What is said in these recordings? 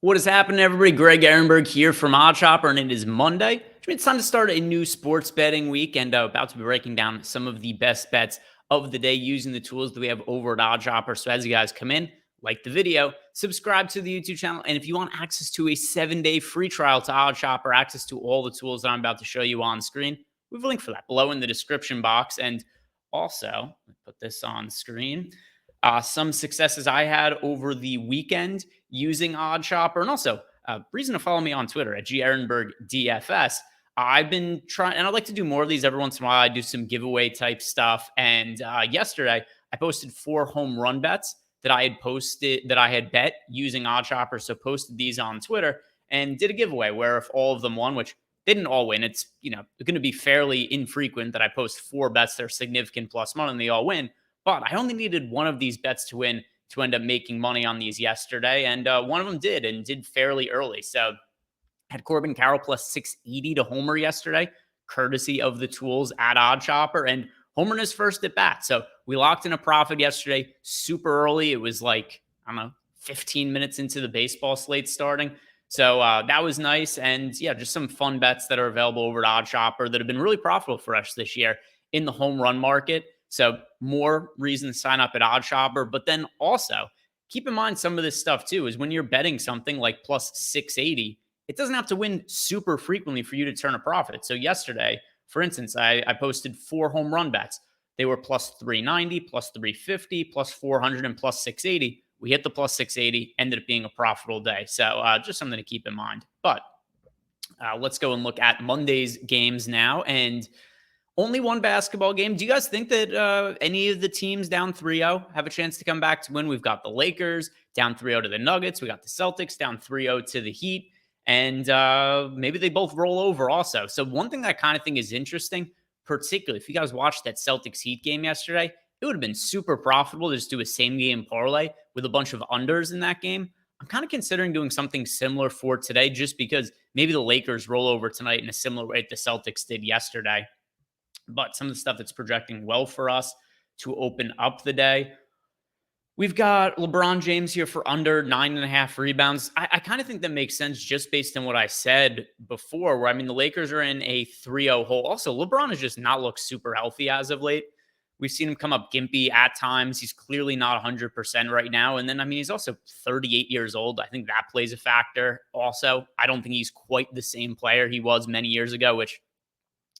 What is happening, everybody? Greg Ehrenberg here from Odd Shopper, and it is Monday, which means it's time to start a new sports betting week, and about to be breaking down some of the best bets of the day using the tools that we have over at Odd Shopper. So as you guys come in, like the video, subscribe to the YouTube channel, and if you want access to a 7-day free trial to Odd Shopper, access to all the tools that I'm about to show you on screen, we have a link for that below in the description box. And also, put this on screen. Some successes I had over the weekend using Odd Shopper, and also reason to follow me on Twitter at GEhrenbergDFS. I've been trying, and I'd like to do more of these every once in a while. I do some giveaway type stuff, and yesterday I posted 4 home run bets that I had bet using Odd Shopper. So posted these on Twitter and did a giveaway where if all of them won, which they didn't all win, it's going to be fairly infrequent that I post 4 bets that are significant plus money and they all win. But I only needed one of these bets to win to end up making money on these yesterday. And one of them did, and did fairly early. So had Corbin Carroll plus 680 to homer yesterday, courtesy of the tools at Odd Shopper. And homer in his first at bat. So we locked in a profit yesterday super early. It was like, I don't know, 15 minutes into the baseball slate starting. So that was nice. And yeah, just some fun bets that are available over at Odd Shopper that have been really profitable for us this year in the home run market. So more reason to sign up at Odd Shopper. But then also keep in mind some of this stuff too is when you're betting something like plus 680, it doesn't have to win super frequently for you to turn a profit. So yesterday, for instance, I posted 4 home run bets. They were plus 390, plus 350, plus 400, and plus 680. We hit the plus 680, ended up being a profitable day. So just something to keep in mind. But let's go and look at Monday's games now. And only one basketball game. Do you guys think that any of the teams down 3-0 have a chance to come back to win? We've got the Lakers down 3-0 to the Nuggets. We got the Celtics down 3-0 to the Heat. And maybe they both roll over also. So one thing that I kind of think is interesting, particularly if you guys watched that Celtics Heat game yesterday, it would have been super profitable to just do a same game parlay with a bunch of unders in that game. I'm kind of considering doing something similar for today just because maybe the Lakers roll over tonight in a similar way the Celtics did yesterday. But some of the stuff that's projecting well for us to open up the day. We've got LeBron James here for under 9.5 rebounds. I kind of think that makes sense just based on what I said before, where, I mean, the Lakers are in a 3-0 hole. Also, LeBron has just not looked super healthy as of late. We've seen him come up gimpy at times. He's clearly not 100% right now. And then, I mean, he's also 38 years old. I think that plays a factor also. I don't think he's quite the same player he was many years ago, which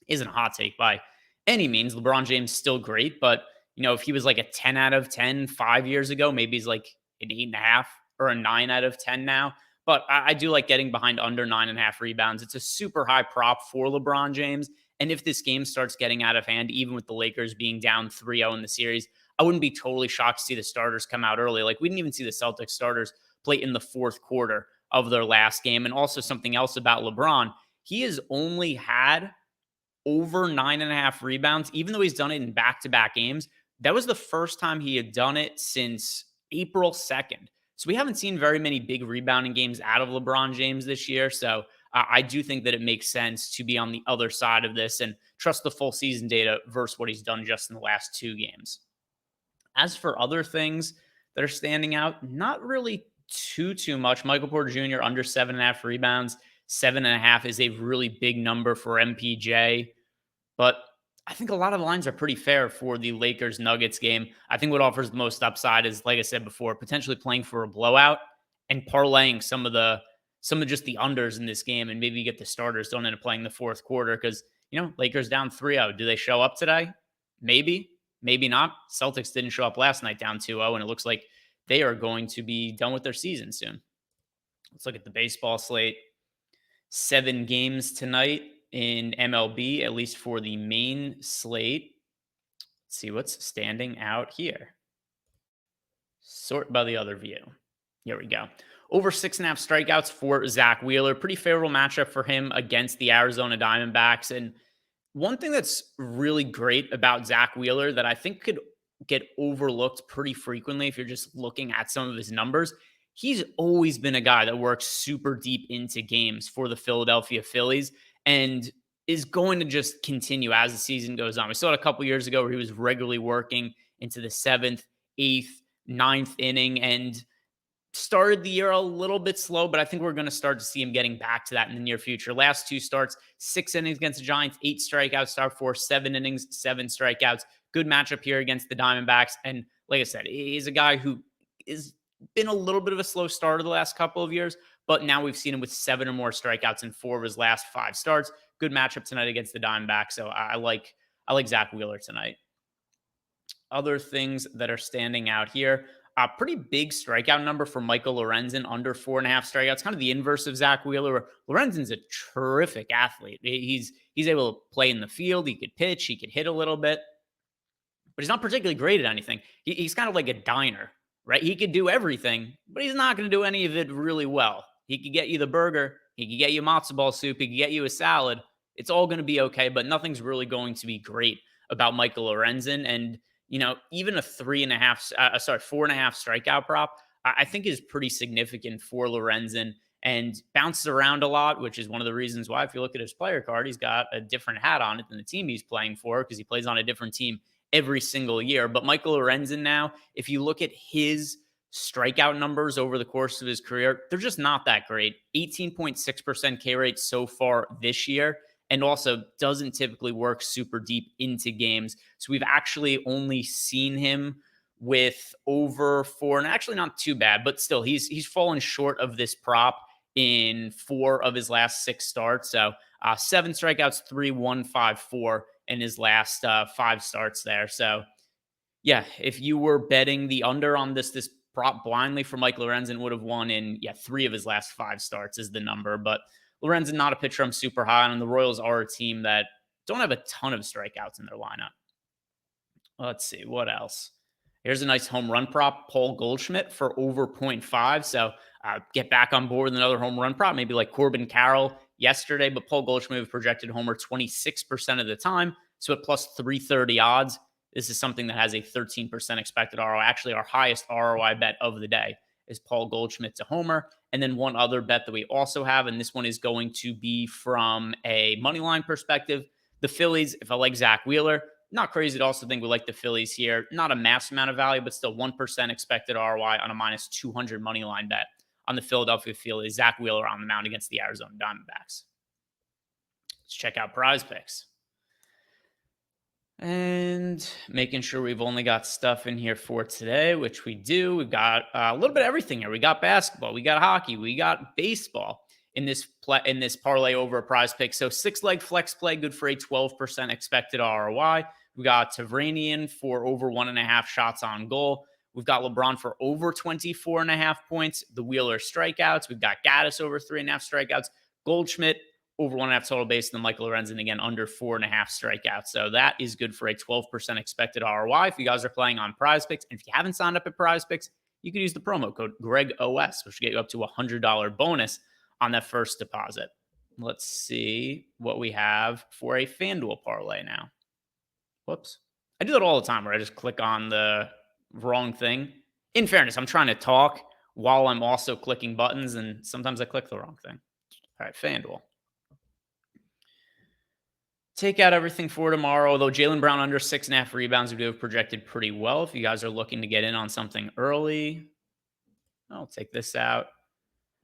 isn't a hot take by any means. LeBron James still great, but if he was like a 10 out of 10 5 years ago, maybe he's like an 8.5 or a 9 out of 10 now. But I do like getting behind under 9.5 rebounds. It's a super high prop for LeBron James. And if this game starts getting out of hand, even with the Lakers being down 3-0 in the series, I wouldn't be totally shocked to see the starters come out early. Like, we didn't even see the Celtics starters play in the fourth quarter of their last game. And also something else about LeBron, he has only had over 9.5 rebounds, even though he's done it in back-to-back games. That was the first time he had done it since April 2nd. So we haven't seen very many big rebounding games out of LeBron James this year. So I do think that it makes sense to be on the other side of this and trust the full season data versus what he's done just in the last 2 games. As for other things that are standing out, not really too much. Michael Porter Jr. under 7.5 rebounds. 7.5 is a really big number for MPJ. But I think a lot of the lines are pretty fair for the Lakers-Nuggets game. I think what offers the most upside is, like I said before, potentially playing for a blowout and parlaying some of just the unders in this game, and maybe you get the starters don't end up playing the fourth quarter because, Lakers down 3-0. Do they show up today? Maybe not. Celtics didn't show up last night down 2-0, and it looks like they are going to be done with their season soon. Let's look at the baseball slate. 7 games tonight in MLB, at least for the main slate. Let's see what's standing out here. Sort by the other view. Here we go. Over 6.5 strikeouts for Zach Wheeler. Pretty favorable matchup for him against the Arizona Diamondbacks. And one thing that's really great about Zach Wheeler that I think could get overlooked pretty frequently if you're just looking at some of his numbers, he's always been a guy that works super deep into games for the Philadelphia Phillies and is going to just continue as the season goes on. We saw it a couple years ago where he was regularly working into the 7th, 8th, 9th inning. And started the year a little bit slow, but I think we're going to start to see him getting back to that in the near future. Last 2 starts, 6 innings against the Giants, 8 strikeouts, start 4, 7 innings, 7 strikeouts. Good matchup here against the Diamondbacks. And like I said, he's a guy who is been a little bit of a slow starter the last couple of years, but now we've seen him with 7 or more strikeouts in 4 of his last 5 starts. Good matchup tonight against the Diamondbacks. So I like Zach Wheeler tonight. Other things that are standing out here. A pretty big strikeout number for Michael Lorenzen, under 4.5 strikeouts, kind of the inverse of Zach Wheeler. Lorenzen's a terrific athlete. He's able to play in the field. He could pitch. He could hit a little bit, but he's not particularly great at anything. He's kind of like a diner, right? He could do everything, but he's not going to do any of it really well. He could get you the burger. He could get you matzo ball soup. He could get you a salad. It's all going to be okay, but nothing's really going to be great about Michael Lorenzen. And even a 4.5 strikeout prop, I think is pretty significant for Lorenzen, and bounces around a lot, which is one of the reasons why, if you look at his player card, he's got a different hat on it than the team he's playing for, because he plays on a different team every single year. But Michael Lorenzen now, if you look at his strikeout numbers over the course of his career, they're just not that great. 18.6% K rate so far this year, and also doesn't typically work super deep into games. So we've actually only seen him with over 4, and actually not too bad, but still he's fallen short of this prop in 4 of his last 6 starts. So 7 strikeouts, 3.154 in his last 5 starts there. So yeah, if you were betting the under on this prop blindly for Mike Lorenzen, would have won in 3 of his last 5 starts is the number. But Lorenzen, not a pitcher I'm super high on, and the Royals are a team that don't have a ton of strikeouts in their lineup. Let's see, what else? Here's a nice home run prop, Paul Goldschmidt for over 0.5. So get back on board with another home run prop, maybe like Corbin Carroll yesterday, but Paul Goldschmidt was projected homer 26% of the time. So at plus 330 odds, this is something that has a 13% expected ROI. Actually, our highest ROI bet of the day is Paul Goldschmidt to homer. And then one other bet that we also have, and this one is going to be from a money line perspective. The Phillies, if I like Zach Wheeler, not crazy to also think we like the Phillies here. Not a massive amount of value, but still 1% expected ROI on a minus 200 money line bet on the Philadelphia Phillies. Zach Wheeler on the mound against the Arizona Diamondbacks. Let's check out Prize Picks. And making sure we've only got stuff in here for today, which we do. We've got a little bit of everything here. We got basketball, we got hockey, we got baseball in this parlay over a Prize Pick. So 6-leg flex play, good for a 12% expected ROI. We got Tavranian for over 1.5 shots on goal. We've got LeBron for over 24.5 points. The Wheeler strikeouts. We've got Gaddis over 3.5 strikeouts. Goldschmidt over 1.5 total base, and then Michael Lorenzen again under 4.5 strikeouts. So that is good for a 12% expected ROI. If you guys are playing on Prize Picks, and if you haven't signed up at Prize Picks, you can use the promo code GregOS, which will get you up to a $100 bonus on that first deposit. Let's see what we have for a FanDuel parlay now. Whoops. I do that all the time where I just click on the wrong thing. In fairness, I'm trying to talk while I'm also clicking buttons, and sometimes I click the wrong thing. All right, FanDuel. Take out everything for tomorrow, although Jaylen Brown under 6.5 rebounds, we do have projected pretty well. If you guys are looking to get in on something early, I'll take this out.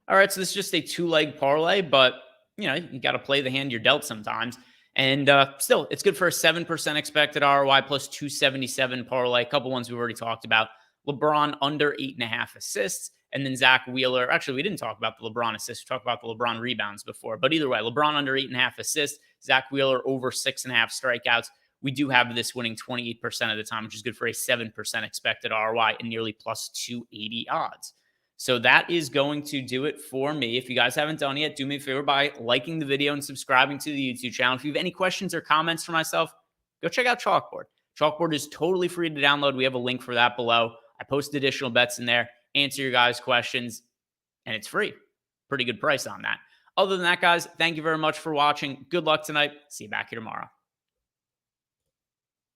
All right, so this is just a 2-leg parlay, but you got to play the hand you're dealt sometimes. And still, it's good for a 7% expected ROI plus 277 parlay. A couple ones we've already talked about. LeBron under 8.5 assists. And then Zach Wheeler. Actually, we didn't talk about the LeBron assists. We talked about the LeBron rebounds before. But either way, LeBron under 8.5 assists. Zach Wheeler over 6.5 strikeouts. We do have this winning 28% of the time, which is good for a 7% expected ROI and nearly plus 280 odds. So that is going to do it for me. If you guys haven't done it yet, do me a favor by liking the video and subscribing to the YouTube channel. If you have any questions or comments for myself, go check out Chalkboard. Chalkboard is totally free to download. We have a link for that below. I post additional bets in there, answer your guys' questions, and it's free. Pretty good price on that. Other than that, guys, thank you very much for watching. Good luck tonight. See you back here tomorrow.